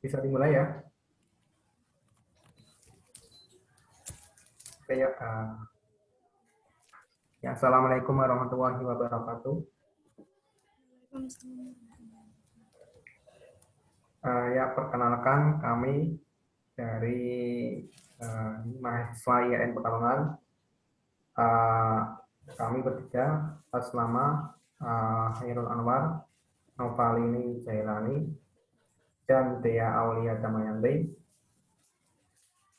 Bisa dimulai ya. Oke, ya, Assalamualaikum warahmatullahi wabarakatuh. Ya, perkenalkan kami dari mahasiswa IAIN Pekalongan. Kami bertiga atas nama Hairul Anwar, Novalini Jailani, dan Dea Aulia Damayanti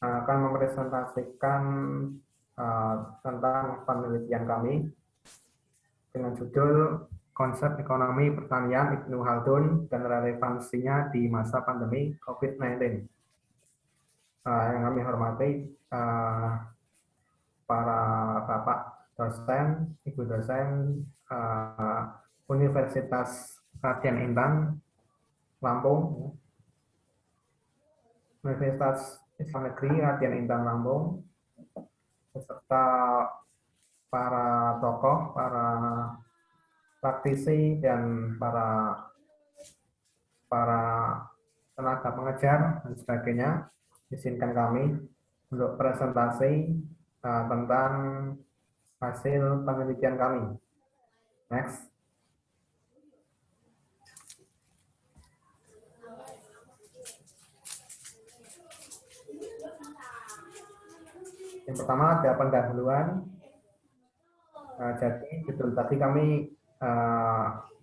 akan mempresentasikan tentang penelitian kami dengan judul Konsep Ekonomi Pertanian Ibnu Khaldun dan Relevansinya di Masa Pandemi COVID-19. Yang kami hormati para bapak dosen, ibu dosen Universitas Radian Intan, Lampung, Universitas Islam Negeri Radian Intan, Lampung, beserta para tokoh, para praktisi, dan para tenaga pengajar dan sebagainya. Izinkan kami untuk presentasi tentang hasil penelitian kami. Next. Yang pertama ada pendahuluan. Jadi judul tadi kami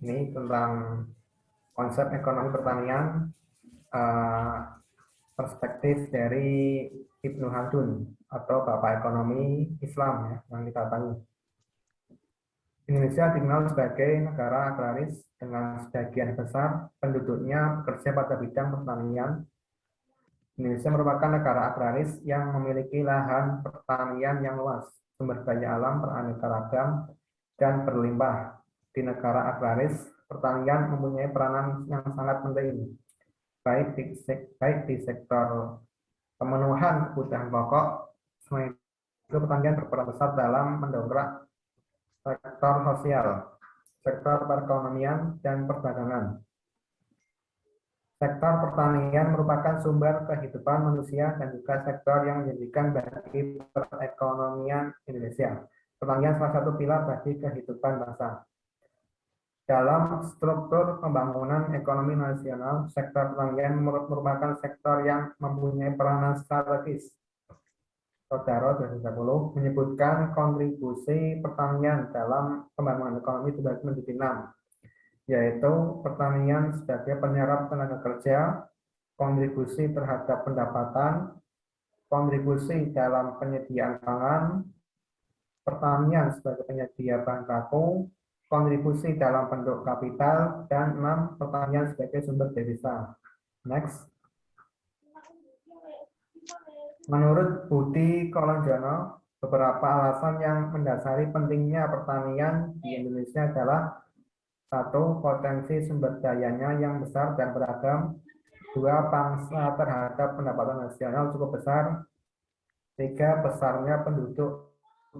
ini tentang konsep ekonomi pertanian, perspektif dari Ibnu Khaldun atau Bapak Ekonomi Islam ya, yang kita tahu. Indonesia dikenal sebagai negara agraris dengan sebagian besar penduduknya bekerja pada bidang pertanian. Indonesia merupakan negara agraris yang memiliki lahan pertanian yang luas, sumber daya alam beraneka ragam dan berlimpah. Di negara agraris, pertanian mempunyai peranan yang sangat penting, baik di sektor pemenuhan kebutuhan pokok, selain itu pertanian berperan besar dalam mendongkrak sektor sosial, sektor perekonomian, dan perdagangan. Sektor pertanian merupakan sumber kehidupan manusia dan juga sektor yang menjanjikan bagi perekonomian Indonesia. Pertanian salah satu pilar bagi kehidupan bangsa. Dalam struktur pembangunan ekonomi nasional, sektor pertanian merupakan sektor yang mempunyai peranan strategis. Saudara 2010 menyebutkan kontribusi pertanian dalam pembangunan ekonomi dibagi menjadi 6, yaitu pertanian sebagai penyerap tenaga kerja, kontribusi terhadap pendapatan, kontribusi dalam penyediaan pangan, pertanian sebagai penyedia bahan baku, kontribusi dalam bentuk kapital, dan 6, pertanian sebagai sumber devisa. Next. Menurut Budi Kolonjono, beberapa alasan yang mendasari pentingnya pertanian di Indonesia adalah: 1. Potensi sumber dayanya yang besar dan beragam. 2. Pangsa terhadap pendapatan nasional cukup besar. 3. Besarnya penduduk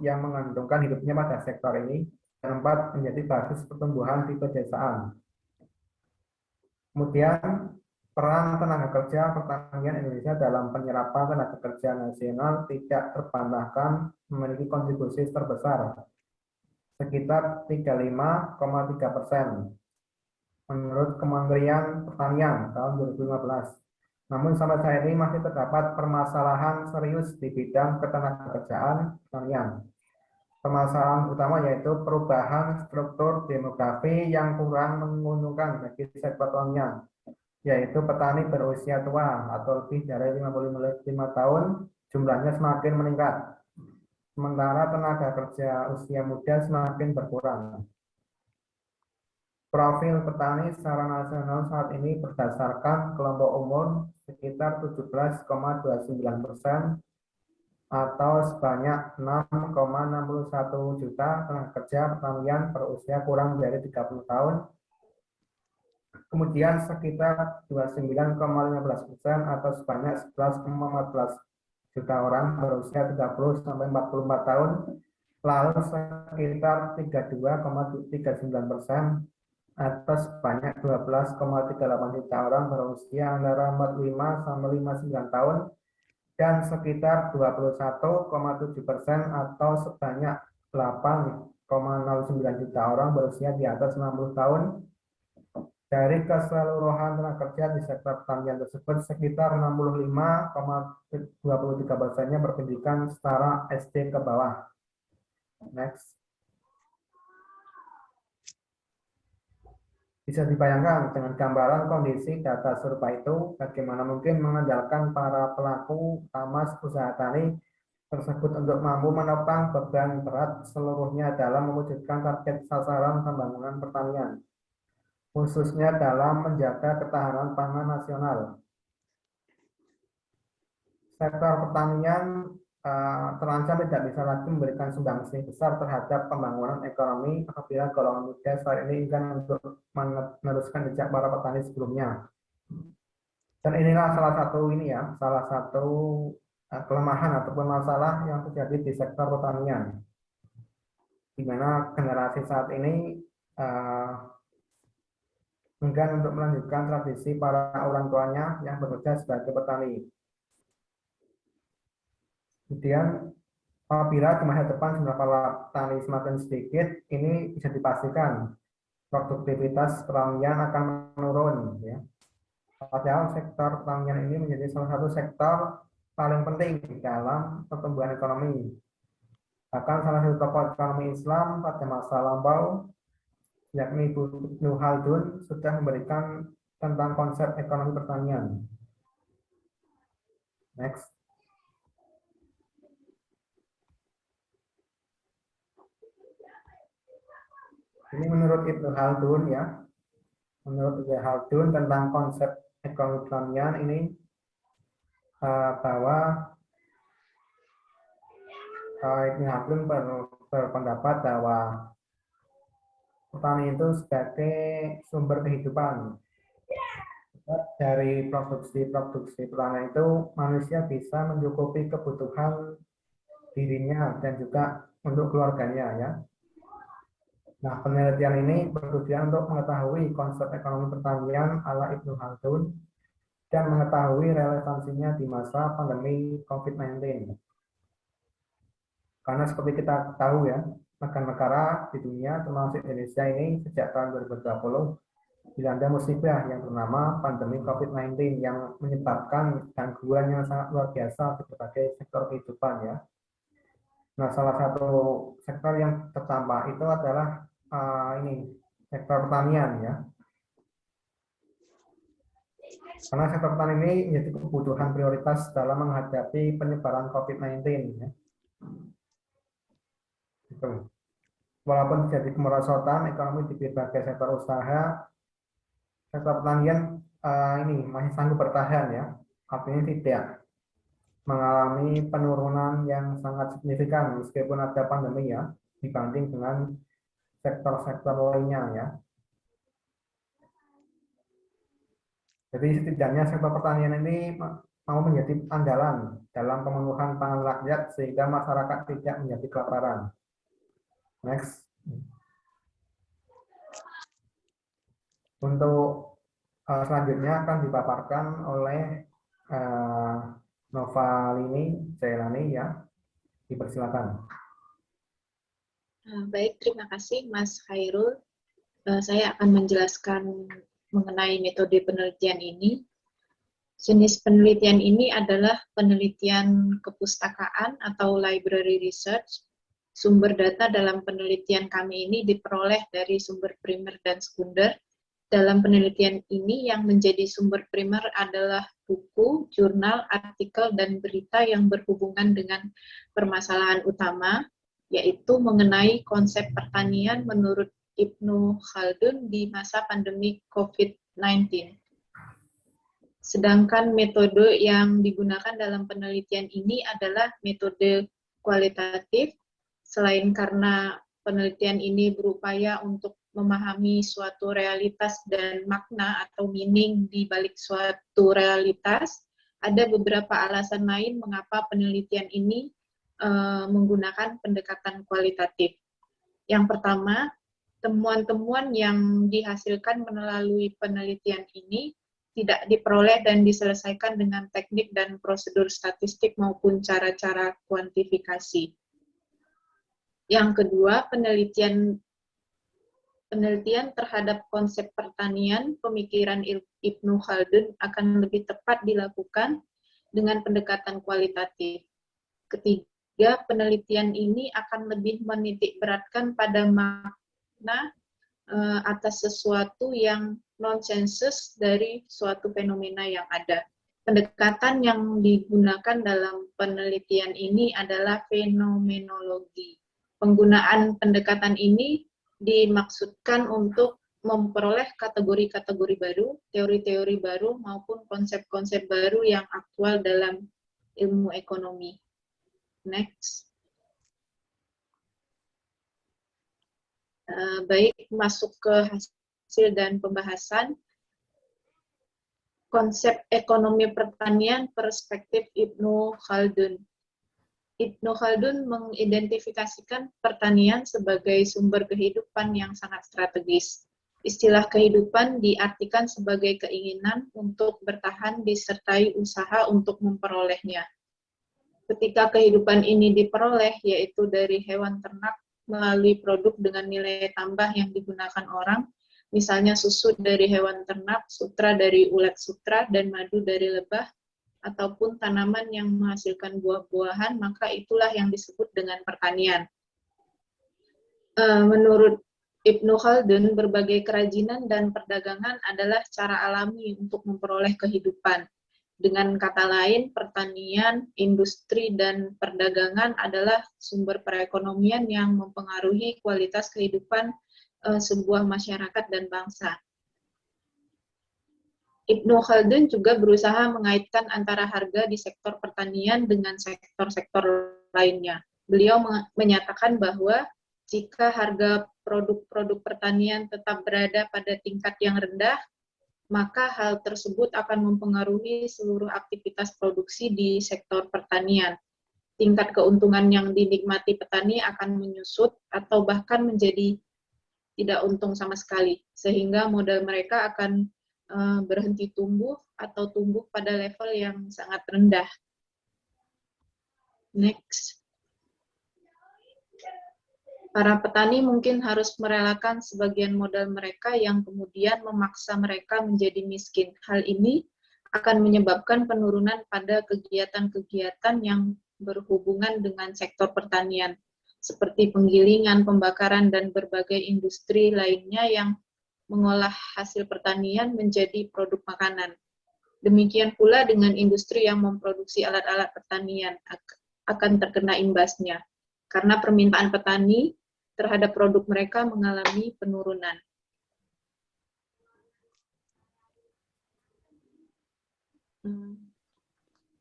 yang menggantungkan hidupnya pada sektor ini. Dan 4. Menjadi basis pertumbuhan di pedesaan. Kemudian, peran tenaga kerja pertanian Indonesia dalam penyerapan tenaga kerja nasional tidak terbantahkan memiliki kontribusi terbesar, sekitar 35,3% menurut Kementerian Pertanian tahun 2015. Namun sampai saat ini masih terdapat permasalahan serius di bidang ketenagakerjaan pertanian. Permasalahan utama yaitu perubahan struktur demografi yang kurang menguntungkan bagi sektor pertanian, yaitu petani berusia tua atau lebih dari 55 tahun jumlahnya semakin meningkat, sementara tenaga kerja usia muda semakin berkurang. Profil petani secara nasional saat ini berdasarkan kelompok umur sekitar 17,29% atau sebanyak 6,61 juta tenaga kerja pertanian berusia kurang dari 30 tahun. Kemudian sekitar 29,15% atau sebanyak 11,14 juta orang berusia 30 sampai 44 tahun. Lalu sekitar 32,39% atau sebanyak 12,38 juta orang berusia antara 45 sampai 59 tahun dan sekitar 21,7% atau sebanyak 8,09 juta orang berusia di atas 60 tahun. Dari keseluruhan tenaga kerja di sektor pertanian tersebut, sekitar 65,23%-nya berpendidikan setara SD ke bawah. Next. Bisa dibayangkan dengan gambaran kondisi data serupa itu, bagaimana mungkin mengandalkan para pelaku utama usaha tani tersebut untuk mampu menopang beban berat seluruhnya dalam mewujudkan target sasaran pembangunan pertanian, khususnya dalam menjaga ketahanan pangan nasional. Sektor pertanian terancam tidak bisa lagi memberikan sumbangsih besar terhadap pembangunan ekonomi apabila golongan muda saat ini ingin untuk meneruskan jejak para petani sebelumnya. Dan inilah salah satu kelemahan ataupun masalah yang terjadi di sektor pertanian, di mana generasi saat ini enggan untuk melanjutkan tradisi para orang tuanya yang bekerja sebagai petani. Kemudian apabila di masa depan jumlah para petani semakin sedikit, ini bisa dipastikan produktivitas pertanian akan menurun. Ya. Padahal sektor pertanian ini menjadi salah satu sektor paling penting dalam pertumbuhan ekonomi. Bahkan salah satu tokoh ekonomi Islam pada masa lampau, yakni Ibnu Khaldun, sudah memberikan tentang konsep ekonomi pertanian. Next. Ini menurut Ibnu Khaldun ya. Menurut Ibnu Khaldun tentang konsep ekonomi pertanian ini bahwa Ibnu Khaldun berpendapat bahwa petani itu sebagai sumber kehidupan. Dari produksi pertanian itu manusia bisa mencukupi kebutuhan dirinya dan juga untuk keluarganya ya. Nah, penelitian ini bertujuan untuk mengetahui konsep ekonomi pertanian ala Ibnu Khaldun dan mengetahui relevansinya di masa pandemi COVID-19. Karena seperti kita tahu ya, negara-negara di dunia termasuk Indonesia ini sejak tahun 2020 dilanda musibah yang bernama pandemi COVID-19 yang menyebabkan gangguan yang sangat luar biasa di berbagai sektor kehidupan ya. Nah, salah satu sektor yang terdampak itu adalah sektor pertanian ya. Karena sektor pertanian ini menjadi kebutuhan prioritas dalam menghadapi penyebaran COVID-19 ya. Gitu. Walaupun terjadi kemerosotan ekonomi di berbagai sektor usaha, sektor pertanian ini masih sanggup bertahan ya. Artinya tidak mengalami penurunan yang sangat signifikan meskipun ada pandemi ya, dibanding dengan sektor-sektor lainnya ya. Jadi setidaknya sektor pertanian ini mau menjadi andalan dalam pemenuhan pangan rakyat sehingga masyarakat tidak menjadi kelaparan. Next. Untuk selanjutnya akan dipaparkan oleh Novalini Jailani ya. Dipersilakan. Baik, terima kasih Mas Khairul. Saya akan menjelaskan mengenai metode penelitian ini. Jenis penelitian ini adalah penelitian kepustakaan atau library research. Sumber data dalam penelitian kami ini diperoleh dari sumber primer dan sekunder. Dalam penelitian ini yang menjadi sumber primer adalah buku, jurnal, artikel, dan berita yang berhubungan dengan permasalahan utama, yaitu mengenai konsep pertanian menurut Ibnu Khaldun di masa pandemi COVID-19. Sedangkan metode yang digunakan dalam penelitian ini adalah metode kualitatif, selain karena penelitian ini berupaya untuk memahami suatu realitas dan makna atau meaning di balik suatu realitas, ada beberapa alasan lain mengapa penelitian ini menggunakan pendekatan kualitatif. Yang pertama, temuan-temuan yang dihasilkan melalui penelitian ini tidak diperoleh dan diselesaikan dengan teknik dan prosedur statistik maupun cara-cara kuantifikasi. Yang kedua, penelitian terhadap konsep pertanian, pemikiran Ibnu Khaldun akan lebih tepat dilakukan dengan pendekatan kualitatif. Ketiga, penelitian ini akan lebih menitikberatkan pada makna atas sesuatu yang non-sensus dari suatu fenomena yang ada. Pendekatan yang digunakan dalam penelitian ini adalah fenomenologi. Penggunaan pendekatan ini dimaksudkan untuk memperoleh kategori-kategori baru, teori-teori baru, maupun konsep-konsep baru yang aktual dalam ilmu ekonomi. Next. Baik, masuk ke hasil dan pembahasan. Konsep ekonomi pertanian perspektif Ibnu Khaldun. Ibnu Khaldun mengidentifikasikan pertanian sebagai sumber kehidupan yang sangat strategis. Istilah kehidupan diartikan sebagai keinginan untuk bertahan disertai usaha untuk memperolehnya. Ketika kehidupan ini diperoleh, yaitu dari hewan ternak melalui produk dengan nilai tambah yang digunakan orang, misalnya susu dari hewan ternak, sutra dari ulat sutra, dan madu dari lebah, ataupun tanaman yang menghasilkan buah-buahan, maka itulah yang disebut dengan pertanian. Menurut Ibnu Khaldun, berbagai kerajinan dan perdagangan adalah cara alami untuk memperoleh kehidupan. Dengan kata lain, pertanian, industri, dan perdagangan adalah sumber perekonomian yang mempengaruhi kualitas kehidupan sebuah masyarakat dan bangsa. Ibnu Khaldun juga berusaha mengaitkan antara harga di sektor pertanian dengan sektor-sektor lainnya. Beliau menyatakan bahwa jika harga produk-produk pertanian tetap berada pada tingkat yang rendah, maka hal tersebut akan mempengaruhi seluruh aktivitas produksi di sektor pertanian. Tingkat keuntungan yang dinikmati petani akan menyusut atau bahkan menjadi tidak untung sama sekali, sehingga modal mereka akan berhenti tumbuh atau tumbuh pada level yang sangat rendah. Next. Para petani mungkin harus merelakan sebagian modal mereka yang kemudian memaksa mereka menjadi miskin. Hal ini akan menyebabkan penurunan pada kegiatan-kegiatan yang berhubungan dengan sektor pertanian, seperti penggilingan, pembakaran, dan berbagai industri lainnya yang mengolah hasil pertanian menjadi produk makanan. Demikian pula dengan industri yang memproduksi alat-alat pertanian akan terkena imbasnya, karena permintaan petani terhadap produk mereka mengalami penurunan.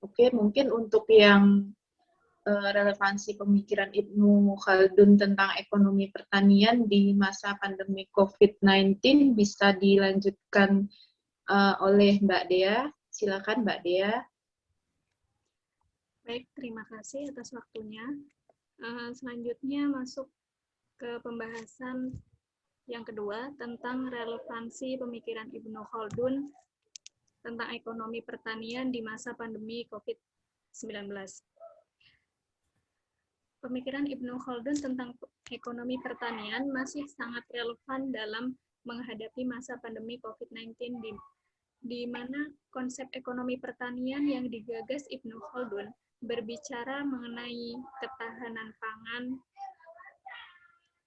Oke, mungkin untuk yang relevansi pemikiran Ibnu Khaldun tentang ekonomi pertanian di masa pandemi COVID-19 bisa dilanjutkan oleh Mbak Dea. Silakan Mbak Dea. Baik, terima kasih atas waktunya. Selanjutnya masuk ke pembahasan yang kedua tentang relevansi pemikiran Ibnu Khaldun tentang ekonomi pertanian di masa pandemi COVID-19. Pemikiran Ibnu Khaldun tentang ekonomi pertanian masih sangat relevan dalam menghadapi masa pandemi COVID-19 di mana konsep ekonomi pertanian yang digagas Ibnu Khaldun berbicara mengenai ketahanan pangan.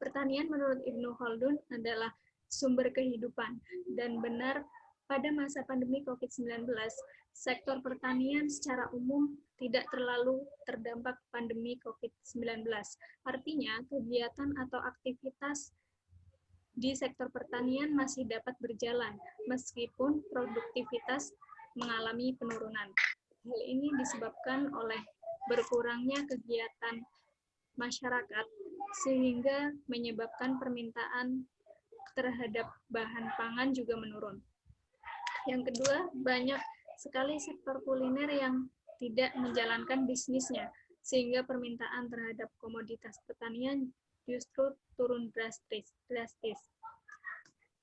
Pertanian menurut Ibnu Khaldun adalah sumber kehidupan, dan benar pada masa pandemi COVID-19, sektor pertanian secara umum tidak terlalu terdampak pandemi COVID-19. Artinya, kegiatan atau aktivitas di sektor pertanian masih dapat berjalan, meskipun produktivitas mengalami penurunan. Hal ini disebabkan oleh berkurangnya kegiatan masyarakat, sehingga menyebabkan permintaan terhadap bahan pangan juga menurun. Yang kedua, banyak sekali sektor kuliner yang tidak menjalankan bisnisnya, sehingga permintaan terhadap komoditas pertanian justru turun drastis.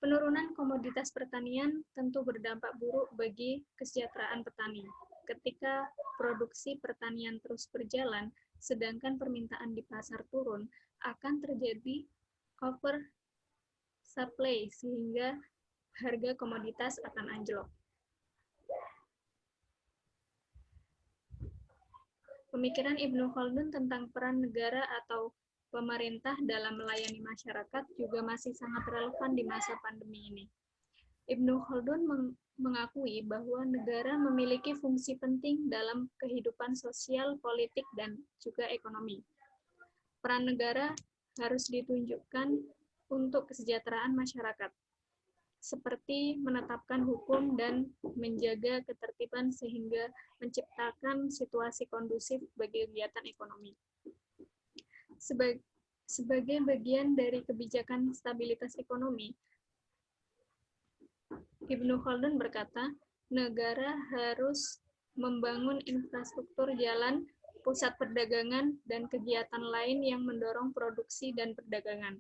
Penurunan komoditas pertanian tentu berdampak buruk bagi kesejahteraan petani. Ketika produksi pertanian terus berjalan, sedangkan permintaan di pasar turun, akan terjadi oversupply sehingga harga komoditas akan anjlok. Pemikiran Ibnu Khaldun tentang peran negara atau pemerintah dalam melayani masyarakat juga masih sangat relevan di masa pandemi ini. Ibnu Khaldun mengakui bahwa negara memiliki fungsi penting dalam kehidupan sosial, politik, dan juga ekonomi. Peran negara harus ditunjukkan untuk kesejahteraan masyarakat, seperti menetapkan hukum dan menjaga ketertiban sehingga menciptakan situasi kondusif bagi kegiatan ekonomi. Sebagai bagian dari kebijakan stabilitas ekonomi, Ibnu Khaldun berkata, negara harus membangun infrastruktur jalan, pusat perdagangan, dan kegiatan lain yang mendorong produksi dan perdagangan.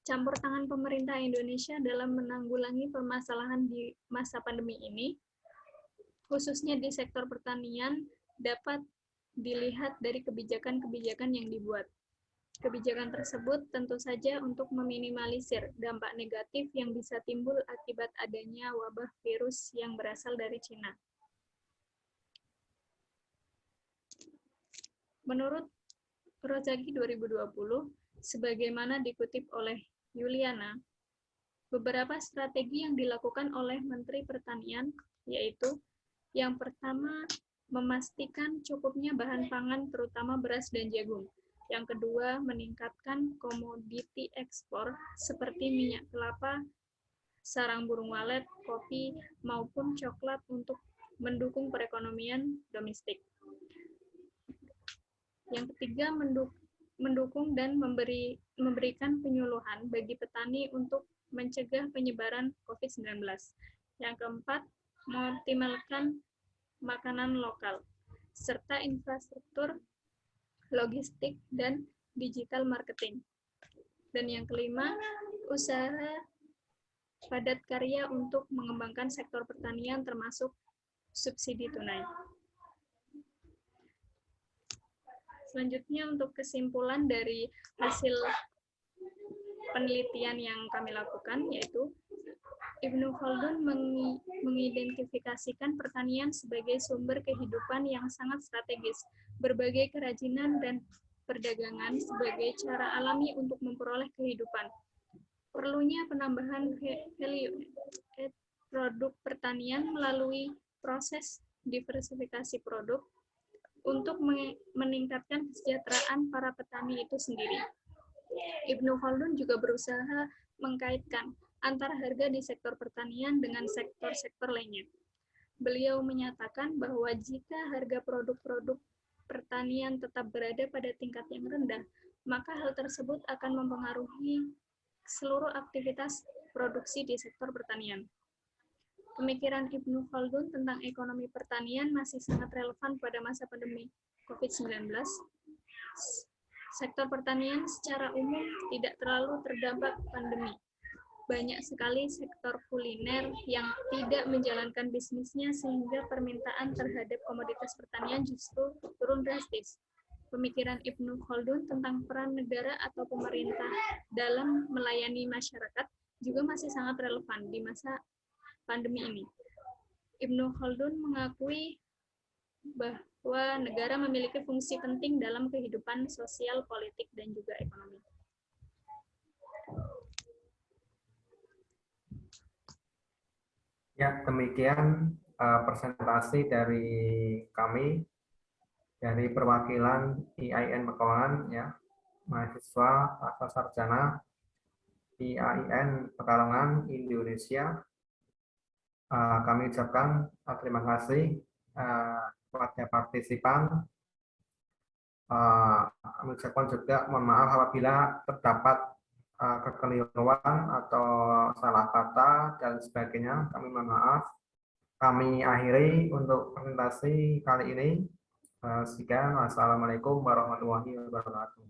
Campur tangan pemerintah Indonesia dalam menanggulangi permasalahan di masa pandemi ini, khususnya di sektor pertanian, dapat dilihat dari kebijakan-kebijakan yang dibuat. Kebijakan tersebut tentu saja untuk meminimalisir dampak negatif yang bisa timbul akibat adanya wabah virus yang berasal dari Cina. Menurut Rozagi 2020, sebagaimana dikutip oleh Yuliana, beberapa strategi yang dilakukan oleh Menteri Pertanian yaitu yang pertama, memastikan cukupnya bahan pangan terutama beras dan jagung. Yang kedua, meningkatkan komoditi ekspor seperti minyak kelapa, sarang burung walet, kopi, maupun coklat untuk mendukung perekonomian domestik. Yang ketiga, mendukung dan memberikan penyuluhan bagi petani untuk mencegah penyebaran COVID-19. Yang keempat, mengoptimalkan makanan lokal, serta infrastruktur logistik, dan digital marketing. Dan yang kelima, usaha padat karya untuk mengembangkan sektor pertanian termasuk subsidi tunai. Selanjutnya untuk kesimpulan dari hasil penelitian yang kami lakukan, yaitu Ibnu Khaldun mengidentifikasikan pertanian sebagai sumber kehidupan yang sangat strategis, berbagai kerajinan dan perdagangan sebagai cara alami untuk memperoleh kehidupan. Perlunya penambahan value produk pertanian melalui proses diversifikasi produk untuk meningkatkan kesejahteraan para petani itu sendiri. Ibnu Khaldun juga berusaha mengkaitkan antara harga di sektor pertanian dengan sektor-sektor lainnya. Beliau menyatakan bahwa jika harga produk-produk pertanian tetap berada pada tingkat yang rendah, maka hal tersebut akan mempengaruhi seluruh aktivitas produksi di sektor pertanian. Pemikiran Ibnu Khaldun tentang ekonomi pertanian masih sangat relevan pada masa pandemi COVID-19. Sektor pertanian secara umum tidak terlalu terdampak pandemi. Banyak sekali sektor kuliner yang tidak menjalankan bisnisnya sehingga permintaan terhadap komoditas pertanian justru turun drastis. Pemikiran Ibnu Khaldun tentang peran negara atau pemerintah dalam melayani masyarakat juga masih sangat relevan di masa pandemi ini. Ibnu Khaldun mengakui bahwa negara memiliki fungsi penting dalam kehidupan sosial, politik, dan juga ekonomi. Ya, demikian presentasi dari kami dari perwakilan IAIN Pekalongan, ya, mahasiswa atau sarjana IAIN Pekalongan Indonesia. Kami ucapkan terima kasih kepada partisipan. Kami ucapkan juga mohon maaf apabila terdapat kekeliruan atau salah kata dan sebagainya. Kami mohon maaf. Kami akhiri untuk presentasi kali ini. Sekian, wassalamualaikum warahmatullahi wabarakatuh.